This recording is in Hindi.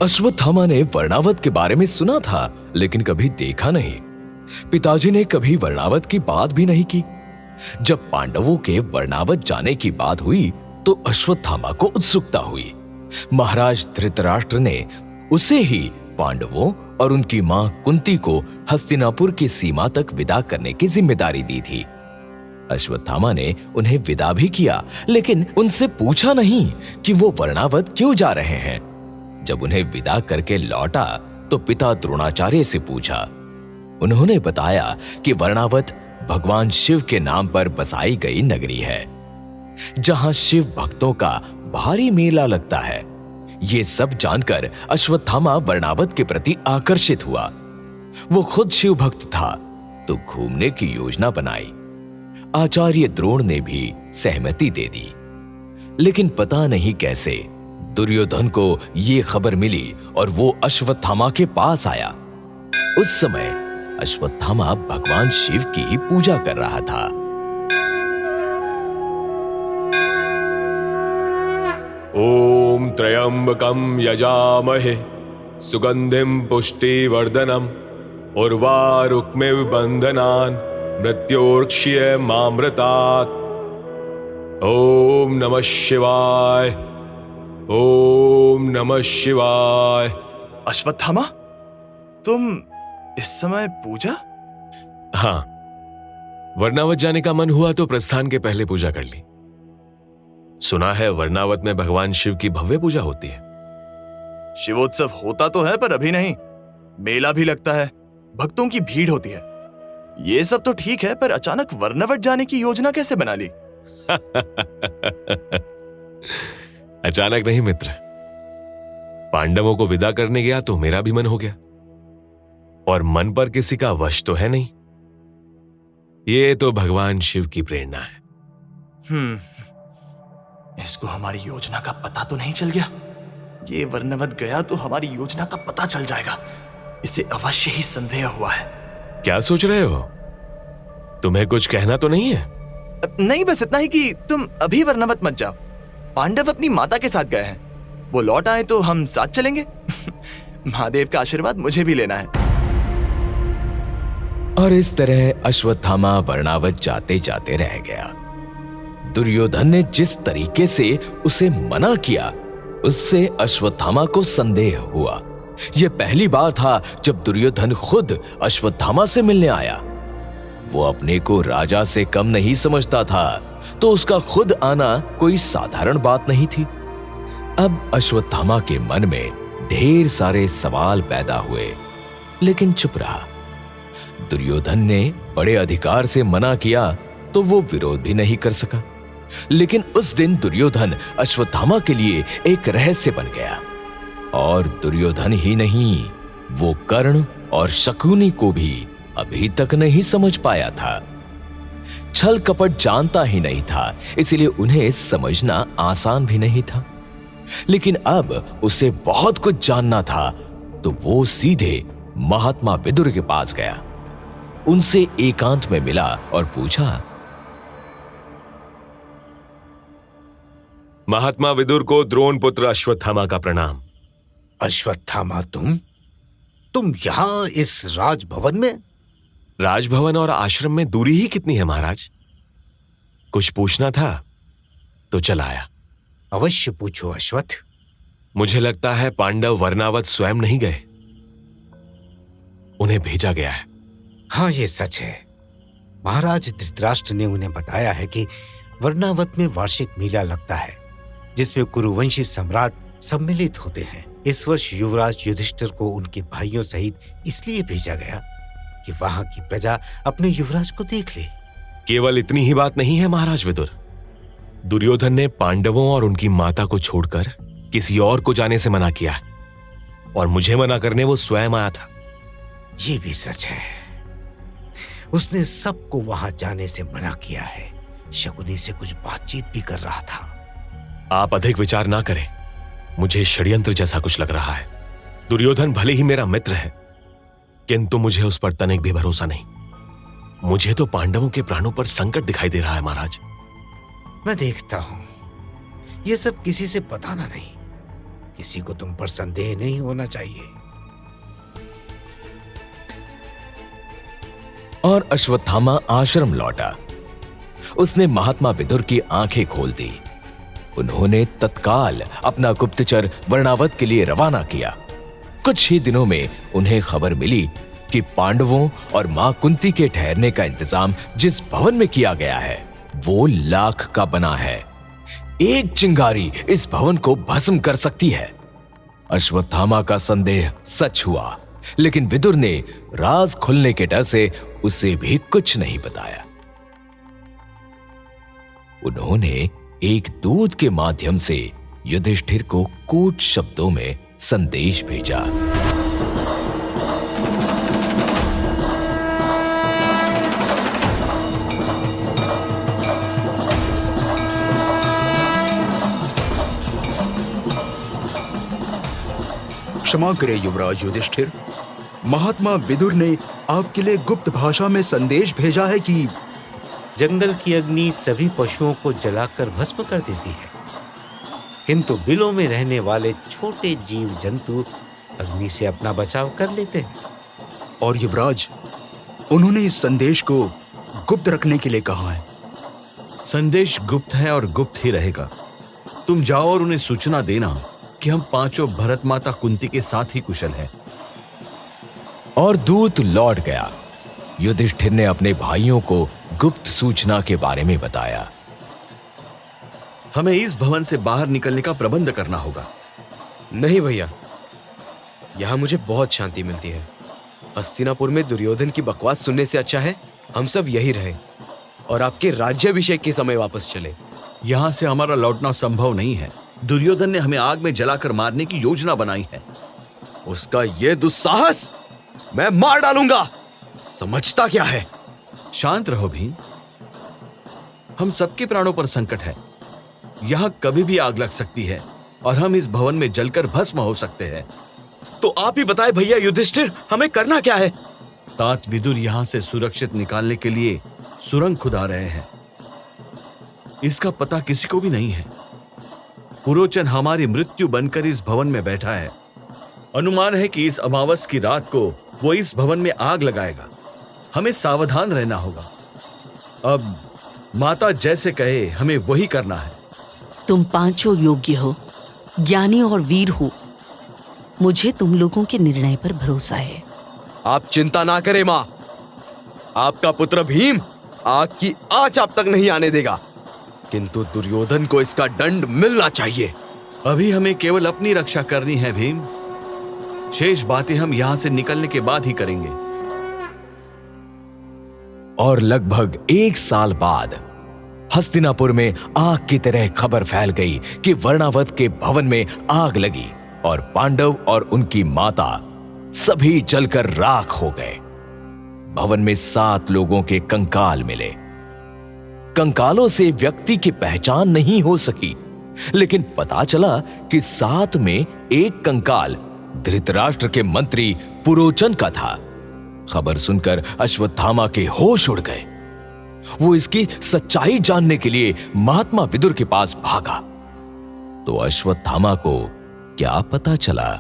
अश्वत्थामा ने वर्णावत के बारे में सुना था, लेकिन कभी देखा नहीं। पिताजी ने कभी वर्णावत की बात भी नहीं की। जब पांडवों के वर्णावत जाने की बात हुई तो अश्वत्थामा को उत्सुकता हुई। महाराज धृतराष्ट्र ने उसे ही पांडवों और उनकी मां कुंती को हस्तिनापुर की सीमा तक विदा करने की जिम्मेदारी दी थी। अश्वत्थामा ने उन्हें विदा भी किया, लेकिन उनसे पूछा नहीं कि वो वर्णावत क्यों जा रहे हैं। जब उन्हें विदा करके लौटा तो पिता द्रोणाचार्य से पूछा। उन्होंने बताया कि वर्णावत भगवान शिव के नाम पर बसाई गई नगरी है, जहां शिव भक्तों का भारी मेला लगता है। ये सब जानकर अश्वत्थामा वर्णावत के प्रति आकर्षित हुआ। वो खुद शिव भक्त था तो घूमने की योजना बनाई। आचार्य द्रोण ने भी सहमति दे दी, लेकिन पता नहीं कैसे दुर्योधन को ये खबर मिली और वो अश्वत्थामा के पास आया। उस समय अश्वत्थामा भगवान शिव की पूजा कर रहा था। ओम त्र्यंबकं यजामहे सुगंधिं पुष्टिवर्धनम् उर्वारुकमिव बन्धनान् मृत्योर्क्षयमामृतात्। ओम नमः शिवाय, ओम नमः शिवाय। अश्वत्थामा, तुम इस समय पूजा? हाँ, वर्णावत जाने का मन हुआ तो प्रस्थान के पहले पूजा कर ली। सुना है वर्णावत में भगवान शिव की भव्य पूजा होती है। शिवोत्सव होता तो है पर अभी नहीं। मेला भी लगता है, भक्तों की भीड़ होती है। ये सब तो ठीक है, पर अचानक वर्णावत जाने की योजना कैसे बना ली? अचानक नहीं मित्र, पांडवों को विदा करने गया तो मेरा भी मन हो गया, और मन पर किसी का वश तो है नहीं। ये तो भगवान शिव की प्रेरणा है। इसको हमारी योजना का पता तो नहीं चल गया? ये वर्णावत गया तो हमारी योजना का पता चल जाएगा। इसे अवश्य ही संदेह हुआ है। क्या सोच रहे हो? तुम्हें कुछ कहना तो नहीं है? नहीं, बस इतना ही कि तुम अभी वर्णावत मत जाओ। पांडव अपनी माता के साथ गए हैं, वो लौट आए तो हम साथ चलेंगे। महादेव का आशीर्वाद मुझे भी लेना है। और इस तरह अश्वत्थामा वर्णावत जाते जाते रह गया। दुर्योधन ने जिस तरीके से उसे मना किया, उससे अश्वत्थामा को संदेह हुआ। यह पहली बार था जब दुर्योधन खुद अश्वत्थामा से मिलने आया। वो अपने को राजा से कम नहीं समझता था, तो उसका खुद आना कोई साधारण बात नहीं थी। अब अश्वत्थामा के मन में ढेर सारे सवाल पैदा हुए, लेकिन चुप रहा। दुर्योधन ने बड़े अधिकार से मना किया तो वो विरोध भी नहीं कर सका। लेकिन उस दिन दुर्योधन अश्वत्थामा के लिए एक रहस्य बन गया। और दुर्योधन ही नहीं, वो कर्ण और शकुनी को भी अभी तक नहीं समझ पाया था। छल कपट जानता ही नहीं था, इसलिए उन्हें समझना आसान भी नहीं था। लेकिन अब उसे बहुत कुछ जानना था, तो वो सीधे महात्मा विदुर के पास गया। उनसे एकांत में मिला और पूछा, महात्मा विदुर को द्रोण पुत्र अश्वत्थामा का प्रणाम। अश्वत्थामा, तुम यहां इस राजभवन में? राजभवन और आश्रम में दूरी ही कितनी है महाराज? कुछ पूछना था तो चला आया। अवश्य पूछो अश्वत्थ। मुझे लगता है पांडव वर्णावत स्वयं नहीं गए, उन्हें भेजा गया है। हाँ, ये सच है। महाराज धृतराष्ट्र ने उन्हें बताया है कि वर्णावत में वार्षिक मेला लगता है, जिसमें कुरुवंशी सम्राट सम्मिलित होते हैं। इस वर्ष युवराज युधिष्ठिर को उनके भाइयों सहित इसलिए भेजा गया कि वहां की प्रजा अपने युवराज को देख ले। केवल इतनी ही बात नहीं है महाराज विदुर। दुर्योधन ने पांडवों और उनकी माता को छोड़कर किसी और को जाने से मना किया, और मुझे मना करने वो स्वयं आया था। ये भी सच है, उसने सबको वहां जाने से मना किया है। शकुनी से कुछ बातचीत भी कर रहा था। आप अधिक विचार ना करें, मुझे षड्यंत्र जैसा कुछ लग रहा है। दुर्योधन भले ही मेरा मित्र है, किंतु मुझे उस पर तनिक भी भरोसा नहीं। मुझे तो पांडवों के प्राणों पर संकट दिखाई दे रहा है महाराज। मैं देखता हूं, ये सब किसी से बताना नहीं, किसी को तुम पर संदेह नहीं होना चाहिए। और अश्वत्थामा आश्रम लौटा। उसने महात्मा विदुर की आंखें खोल दी। उन्होंने तत्काल अपना गुप्तचर वर्णावत के लिए रवाना किया। कुछ ही दिनों में उन्हें खबर मिली कि पांडवों और मां कुंती के ठहरने का इंतजाम जिस भवन में किया गया है वो लाख का बना है। एक चिंगारी इस भवन को भस्म कर सकती है। अश्वत्थामा का संदेह सच हुआ, लेकिन विदुर ने राज खुलने के डर से उसे भी कुछ नहीं बताया। उन्होंने एक दूत के माध्यम से युधिष्ठिर को कूट शब्दों में संदेश भेजा। क्षमा करें युवराज युधिष्ठिर, महात्मा विदुर ने आपके लिए गुप्त भाषा में संदेश भेजा है कि जंगल की अग्नि सभी पशुओं को जलाकर भस्म कर देती है, किंतु बिलों में रहने वाले छोटे जीव जंतु अग्नि से अपना बचाव कर लेते हैं। और युवराज, उन्होंने इस संदेश को गुप्त रखने के लिए कहा है। संदेश गुप्त है और गुप्त ही रहेगा। तुम जाओ और उन्हें सूचना देना कि हम पांचों भरत माता कुंती के साथ ही कुशल हैं। और दूत लौट गया। युधिष्ठिर ने अपने भाइयों को गुप्त सूचना के बारे में बताया। हमें इस भवन से बाहर निकलने का प्रबंध करना होगा। नहीं भैया, यहां मुझे बहुत शांति मिलती है। हस्तिनापुर में दुर्योधन की बकवास सुनने से अच्छा है हम सब यही रहे और आपके राज्याभिषेक के समय वापस चले। यहां से हमारा लौटना संभव नहीं है। दुर्योधन ने हमें आग में जलाकर मारने की योजना बनाई है। उसका ये दुस्साहस मैं मार डालूंगा। समझता क्या है? शांत रहो भीम, हम सबके प्राणों पर संकट है। यहां कभी भी आग लग सकती है और हम इस भवन में जलकर भस्म हो सकते हैं। तो आप ही बताएं भैया युधिष्ठिर, हमें करना क्या है? तात विदुर यहां से सुरक्षित निकालने के लिए सुरंग खुदा रहे हैं। इसका पता किसी को भी नहीं है। पुरोचन हमारी मृत्यु बनकर इस भवन में बैठा है। अनुमान है कि इस अमावस की रात को वो इस भवन में आग लगाएगा। हमें सावधान रहना होगा। अब माता जैसे कहे हमें वही करना है। तुम पांचों योग्य हो, ज्ञानी और वीर हो। मुझे तुम लोगों के निर्णय पर भरोसा है। आप चिंता ना करें मां, आपका पुत्र भीम आग की आंच आप तक नहीं आने देगा, किंतु दुर्योधन को इसका दंड मिलना चाहिए। अभी हमें केवल अपनी रक्षा करनी है भीम। शेष बातें हम यहां से निकलने के बाद ही करेंगे। और लगभग 1 साल बाद हस्तिनापुर में आग की तरह खबर फैल गई कि वर्णावत के भवन में आग लगी और पांडव और उनकी माता सभी जलकर राख हो गए। भवन में 7 लोगों के कंकाल मिले। कंकालों से व्यक्ति की पहचान नहीं हो सकी, लेकिन पता चला कि 7 में एक कंकाल धृतराष्ट्र के मंत्री पुरोचन का था। खबर सुनकर अश्वत्थामा के होश उड़ गए। वो इसकी सच्चाई जानने के लिए महात्मा विदुर के पास भागा। तो अश्वत्थामा को क्या पता चला?